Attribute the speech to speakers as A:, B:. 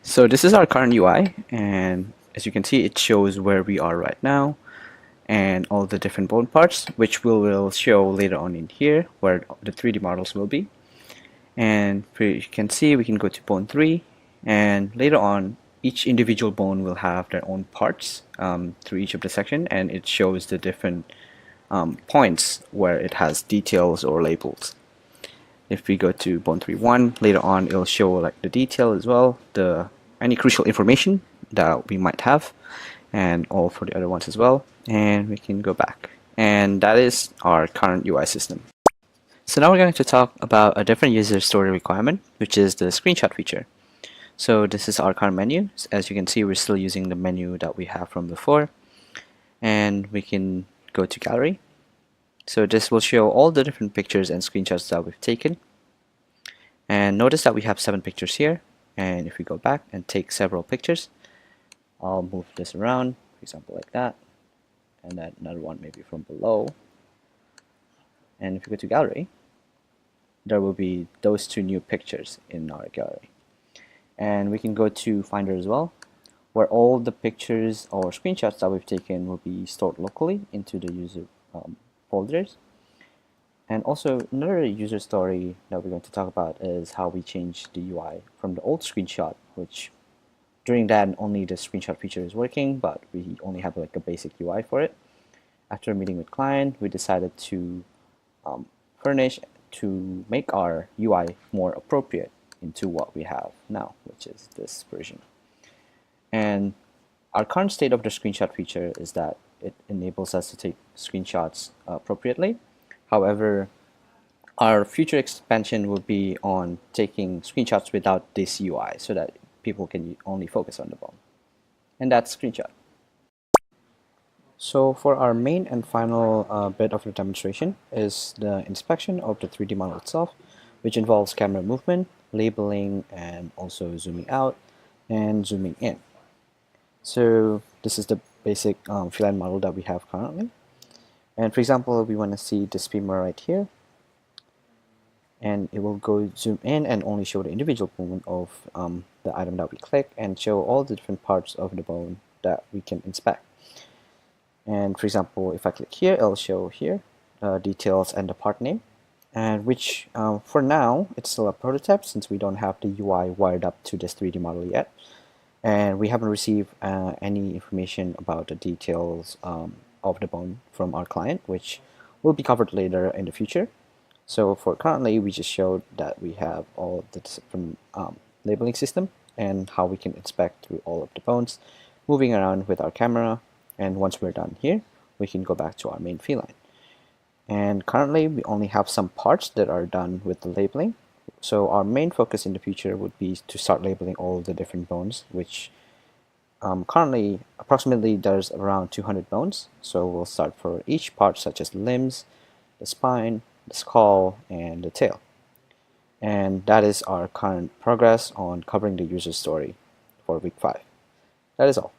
A: So this is our current UI, and as you can see, it shows where we are right now and all the different bone parts, which will show later on in here where the 3D models will be. And you can see we can go to bone 3, and later on each individual bone will have their own parts through each of the section, and it shows the different points where it has details or labels. If we go to bone 3.1, later on it'll show like the detail as well, the any crucial information that we might have, and all for the other ones as well. And we can go back. And that is our current UI system. So now we're going to talk about a different user story requirement, which is the screenshot feature. So this is our current menu. As you can see, we're still using the menu that we have from before. And we can go to gallery. So this will show all the different pictures and screenshots that we've taken. And notice that we have 7 pictures here. And if we go back and take several pictures, I'll move this around, for example, like that. And then another one maybe from below. And if we go to gallery, there will be those 2 new pictures in our gallery. And we can go to Finder as well, where all the pictures or screenshots that we've taken will be stored locally into the user folders. And also another user story that we're going to talk about is how we change the UI from the old screenshot, which during that only the screenshot feature is working, but we only have like a basic UI for it. After a meeting with client, we decided to furnish to make our UI more appropriate into what we have now, which is this version. And our current state of the screenshot feature is that it enables us to take screenshots appropriately. However, our future expansion will be on taking screenshots without this UI so that people can only focus on the bone. And that's screenshot. So for our main and final bit of the demonstration is the inspection of the 3D model itself, which involves camera movement, labeling, and also zooming out and zooming in. So this is the basic feline model that we have currently. And for example, we want to see this femur right here, and it will go zoom in and only show the individual movement of the item that we click and show all the different parts of the bone that we can inspect. And for example, if I click here, it'll show here details and the part name, and which for now it's still a prototype since we don't have the UI wired up to this 3D model yet, and we haven't received any information about the details of the bone from our client, which will be covered later in the future. So for currently, we just showed that we have all the different labeling system and how we can inspect through all of the bones, moving around with our camera. And once we're done here, we can go back to our main feline. And currently, we only have some parts that are done with the labeling. So our main focus in the future would be to start labeling all the different bones, which currently approximately there's around 200 bones. So we'll start for each part, such as the limbs, the spine, the skull, and the tail. And that is our current progress on covering the user story for week 5. That is all.